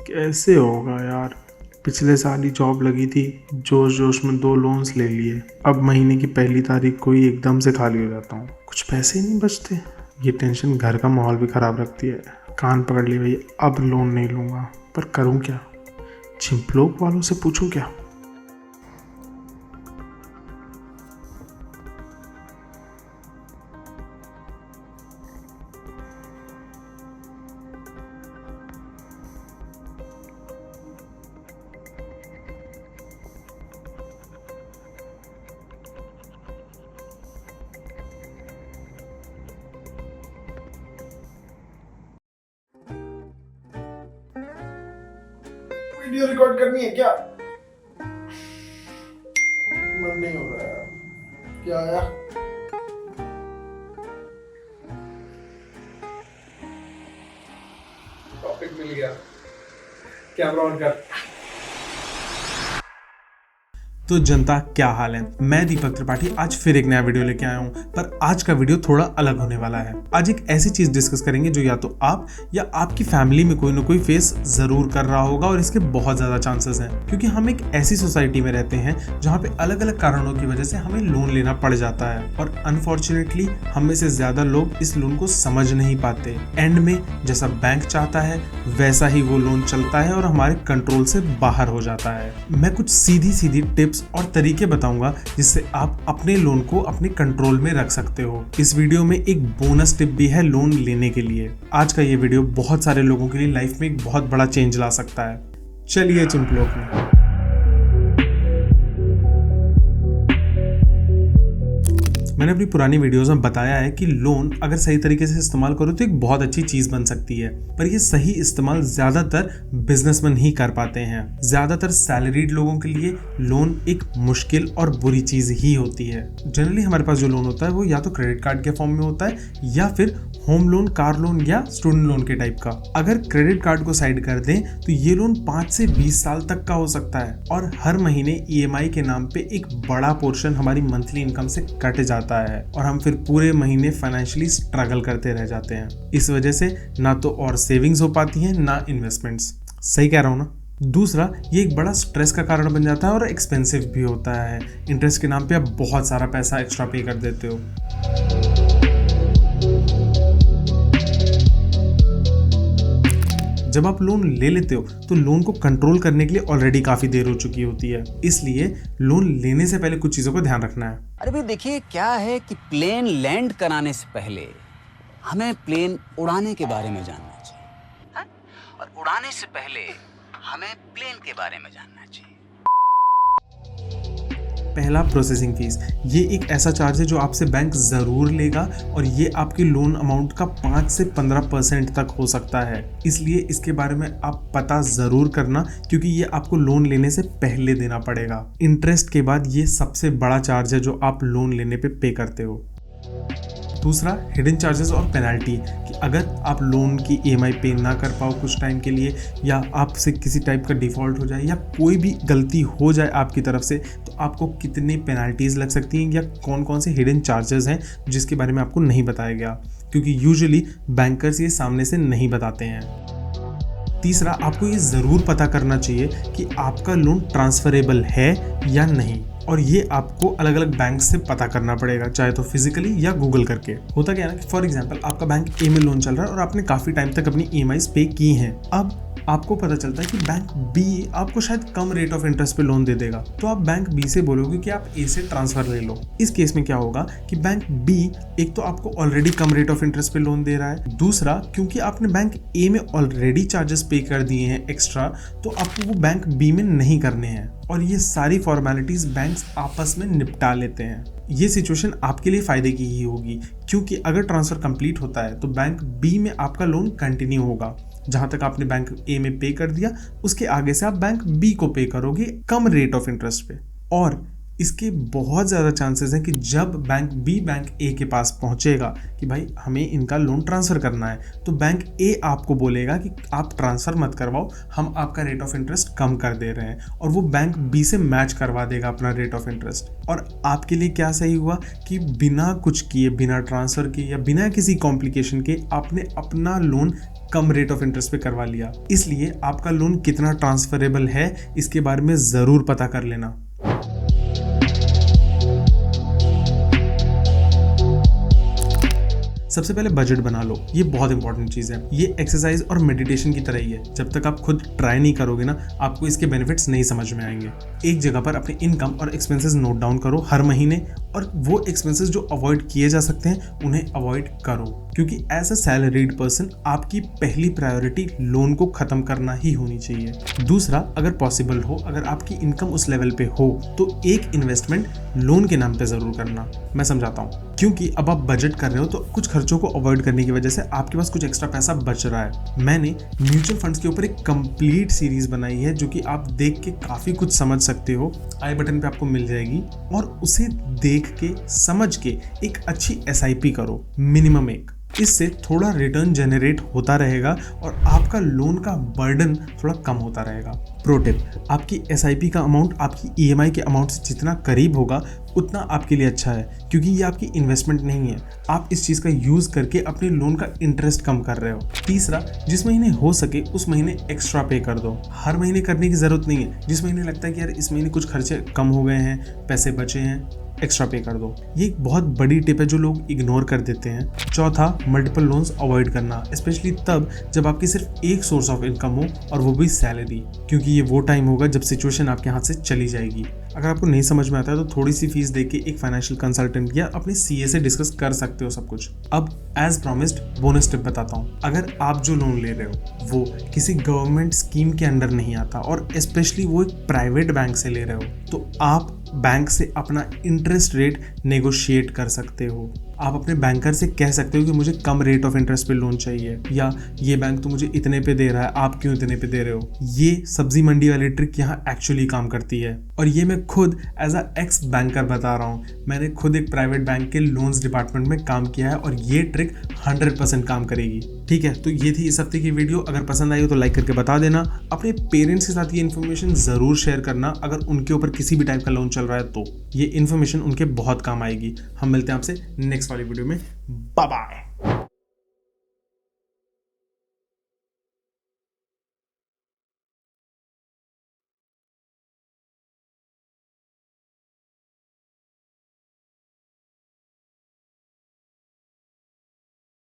कैसे होगा यार। पिछले साल ही जॉब लगी थी, जोश जोश में 2 लोन्स ले लिए। अब महीने की पहली तारीख को ही एकदम से खाली हो जाता हूँ, कुछ पैसे ही नहीं बचते। ये टेंशन घर का माहौल भी ख़राब रखती है। कान पकड़ लिए भाई, अब लोन नहीं लूँगा, पर करूँ क्या? चिंपलोक वालों से पूछूँ क्या? वीडियो रिकॉर्ड करनी है क्या? मन नहीं हो रहा है। क्या आया? टॉपिक मिल गया। कैमरा ऑन कर। तो जनता, क्या हाल है? मैं दीपक त्रिपाठी आज फिर एक नया वीडियो लेके आया हूँ। पर आज का वीडियो थोड़ा अलग होने वाला है। आज एक ऐसी चीज डिस्कस करेंगे जो या तो आप या आपकी फैमिली में कोई ना कोई फेस जरूर कर रहा होगा, और इसके बहुत ज्यादा चांसेस हैं, क्योंकि हम एक ऐसी सोसाइटी में रहते हैं जहाँ पे अलग अलग कारणों की वजह से हमें लोन लेना पड़ जाता है। और अनफॉर्चुनेटली हम में से ज्यादा लोग इस लोन को समझ नहीं पाते। एंड में जैसा बैंक चाहता है वैसा ही वो लोन चलता है और हमारे कंट्रोल से बाहर हो जाता है। मैं कुछ सीधी सीधी टिप्स और तरीके बताऊंगा जिससे आप अपने लोन को अपने कंट्रोल में रख सकते हो। इस वीडियो में एक बोनस टिप भी है लोन लेने के लिए। आज का ये वीडियो बहुत सारे लोगों के लिए लाइफ में एक बहुत बड़ा चेंज ला सकता है। चलिए चिंपलोक में। मैंने अपनी पुरानी वीडियोस में बताया है कि लोन अगर सही तरीके से इस्तेमाल करो तो एक बहुत अच्छी चीज बन सकती है, पर ये सही इस्तेमाल ज्यादातर बिजनेसमैन ही कर पाते हैं। ज्यादातर सैलरीड लोगों के लिए लोन एक मुश्किल और बुरी चीज ही होती है। जनरली हमारे पास जो लोन होता है वो या तो क्रेडिट कार्ड के फॉर्म में होता है या फिर होम लोन, कार लोन या स्टूडेंट लोन के टाइप का। अगर क्रेडिट कार्ड को साइड कर दें तो ये लोन 5 से 20 साल तक का हो सकता है, और हर महीने ईएमआई के नाम पे एक बड़ा पोर्शन हमारी मंथली इनकम से कट जाता है, और हम फिर पूरे महीने फाइनेंशियली स्ट्रगल करते रह जाते हैं। इस वजह से ना तो और सेविंग्स हो पाती हैं ना इन्वेस्टमेंट्स। सही कह रहा हूँ ना? दूसरा, ये एक बड़ा स्ट्रेस का कारण बन जाता है और एक्सपेंसिव भी होता है। इंटरेस्ट के नाम पे आप बहुत सारा पैसा एक्स्ट्रा पे कर देते हो। जब आप लोन ले लेते हो तो लोन को कंट्रोल करने के लिए ऑलरेडी काफी देर हो चुकी होती है, इसलिए लोन लेने से पहले कुछ चीजों का ध्यान रखना है। अरे भाई देखिए, क्या है कि प्लेन लैंड कराने से पहले हमें प्लेन उड़ाने के बारे में जानना चाहिए, हाँ? और उड़ाने से पहले हमें प्लेन के बारे में जानना चाहिए। पहला, प्रोसेसिंग फीस। ये एक ऐसा चार्ज है जो आपसे बैंक ज़रूर लेगा, और ये आपके लोन अमाउंट का 5 से 15% तक हो सकता है। इसलिए इसके बारे में आप पता ज़रूर करना, क्योंकि ये आपको लोन लेने से पहले देना पड़ेगा। इंटरेस्ट के बाद ये सबसे बड़ा चार्ज है जो आप लोन लेने पे पे करते हो। दूसरा, हिडन चार्जेस और पेनल्टी, कि अगर आप लोन की ईएमआई पे ना कर पाओ कुछ टाइम के लिए, या आपसे किसी टाइप का डिफ़ॉल्ट हो जाए, या कोई भी गलती हो जाए आपकी तरफ से, तो आपको कितनी पेनल्टीज़ लग सकती हैं या कौन कौन से हिडन चार्जेस हैं जिसके बारे में आपको नहीं बताया गया, क्योंकि यूजुअली बैंकर्स ये सामने से नहीं बताते हैं। तीसरा, आपको ये ज़रूर पता करना चाहिए कि आपका लोन ट्रांसफरेबल है या नहीं, और ये आपको अलग अलग बैंक से पता करना पड़ेगा, चाहे तो फिजिकली या गूगल करके। होता क्या है ना कि फॉर एग्जांपल आपका बैंक ए में लोन चल रहा है और आपने काफ़ी टाइम तक अपनी ईएमआईज पे की हैं। अब आपको पता चलता है कि बैंक बी आपको शायद कम रेट ऑफ इंटरेस्ट पे लोन दे देगा, तो आप बैंक बी से बोलोगे कि आप ए से ट्रांसफर ले लो। इस केस में क्या होगा कि बैंक बी एक तो आपको already come rate of interest पे लोन दे रहा है, दूसरा क्योंकि आपने बैंक ए में ऑलरेडी चार्जेस पे कर दिए हैं एक्स्ट्रा, तो आपको वो बैंक बी में नहीं करने हैं, और ये सारी फॉर्मेलिटीज बैंक्स आपस में निपटा लेते हैं। ये सिचुएशन आपके लिए फायदे की ही होगी, क्योंकि अगर ट्रांसफर कंप्लीट होता है तो बैंक बी में आपका लोन कंटिन्यू होगा। जहां तक आपने बैंक ए में पे कर दिया, उसके आगे से आप बैंक बी को पे करोगे कम रेट ऑफ इंटरेस्ट पे। और इसके बहुत ज़्यादा चांसेस हैं कि जब बैंक बी बैंक ए के पास पहुंचेगा कि भाई हमें इनका लोन ट्रांसफ़र करना है, तो बैंक ए आपको बोलेगा कि आप ट्रांसफ़र मत करवाओ, हम आपका रेट ऑफ इंटरेस्ट कम कर दे रहे हैं, और वो बैंक बी से मैच करवा देगा अपना रेट ऑफ इंटरेस्ट। और आपके लिए क्या सही हुआ कि बिना कुछ किए, बिना ट्रांसफ़र किए या बिना किसी कॉम्प्लिकेशन के आपने अपना loan come rate of interest पे करवा लिया। इसलिए आपका लोन कितना ट्रांसफरेबल है इसके बारे में ज़रूर पता कर लेना। सबसे पहले बजट बना लो, ये बहुत इंपॉर्टेंट चीज़ है। ये एक्सरसाइज और मेडिटेशन की तरह ही है, जब तक आप खुद ट्राई नहीं करोगे ना आपको इसके बेनिफिट्स नहीं समझ में आएंगे। एक जगह पर अपनी इनकम और एक्सपेंसेस नोट डाउन करो हर महीने, और वो एक्सपेंसेस जो अवॉइड किए जा सकते हैं उन्हें अवॉइड करो, क्योंकि एज अ सैलरीड पर्सन आपकी पहली प्रायोरिटी लोन को ख़त्म करना ही होनी चाहिए। दूसरा, अगर पॉसिबल हो, अगर आपकी इनकम उस लेवल पे हो तो एक इन्वेस्टमेंट लोन के नाम पे ज़रूर करना। मैं समझाता हूँ, क्योंकि अब आप बजट कर रहे हो तो कुछ खर्चों को अवॉइड करने की वजह से आपके पास कुछ एक्स्ट्रा पैसा बच रहा है। मैंने म्यूचुअल फंड्स के ऊपर एक कंप्लीट सीरीज बनाई है जो कि आप देख के काफ़ी कुछ समझ सकते हो, आई बटन पे आपको मिल जाएगी, और उसे देख के समझ के एक अच्छी SIP करो, मिनिमम एक। इससे थोड़ा रिटर्न जनरेट होता रहेगा और आपका लोन का बर्डन थोड़ा कम होता रहेगा। प्रो टिप, आपकी SIP का अमाउंट आपकी EMI के अमाउंट से जितना करीब होगा उतना आपके लिए अच्छा है, क्योंकि ये आपकी इन्वेस्टमेंट नहीं है, आप इस चीज़ का यूज़ करके अपने लोन का इंटरेस्ट कम कर रहे हो। तीसरा, जिस महीने हो सके उस महीने एक्स्ट्रा पे कर दो, हर महीने करने की ज़रूरत नहीं है। जिस महीने लगता है कि यार इस महीने कुछ खर्चे कम हो गए हैं, पैसे बचे हैं, एक्स्ट्रा पे कर दो। ये एक बहुत बड़ी टिप है जो लोग इग्नोर कर देते हैं। चौथा, मल्टीपल लोन्स अवॉइड करना, स्पेशली तब जब आपकी सिर्फ एक सोर्स ऑफ इनकम हो और वो भी सैलरी, क्योंकि ये वो टाइम होगा जब सिचुएशन आपके हाथ से चली जाएगी। अगर आपको नहीं समझ में आता है तो थोड़ी सी फीस देके एक फाइनेंशियल कंसल्टेंट या अपने CA से डिस्कस कर सकते हो सब कुछ। अब एज प्रॉमिस्ड बोनस टिप बताता हूँ। अगर आप जो लोन ले रहे हो वो किसी गवर्नमेंट स्कीम के अंडर नहीं आता और स्पेशली वो एक प्राइवेट बैंक से ले रहे हो, तो आप बैंक से अपना इंटरेस्ट रेट नेगोशिएट कर सकते हो। आप अपने बैंकर से कह सकते हो कि मुझे कम रेट ऑफ इंटरेस्ट पे लोन चाहिए, या ये बैंक तो मुझे इतने पे दे रहा है, आप क्यों इतने पे दे रहे हो। ये सब्जी मंडी वाली ट्रिक यहाँ एक्चुअली काम करती है, और ये मैं खुद एज अ एक्स बैंकर बता रहा हूँ। मैंने खुद एक प्राइवेट बैंक के लोन्स डिपार्टमेंट में काम किया है और ये ट्रिक 100% काम करेगी। ठीक है, तो ये थी इस हफ्ते की वीडियो। अगर पसंद आई हो तो लाइक करके बता देना। अपने पेरेंट्स के साथ ये इन्फॉर्मेशन ज़रूर शेयर करना अगर उनके ऊपर किसी भी टाइप का लोन चल रहा है तो ये इन्फॉर्मेशन उनके बहुत काम आएगी। हम मिलते हैं आपसे नेक्स्ट वाली वीडियो में। Bye bye.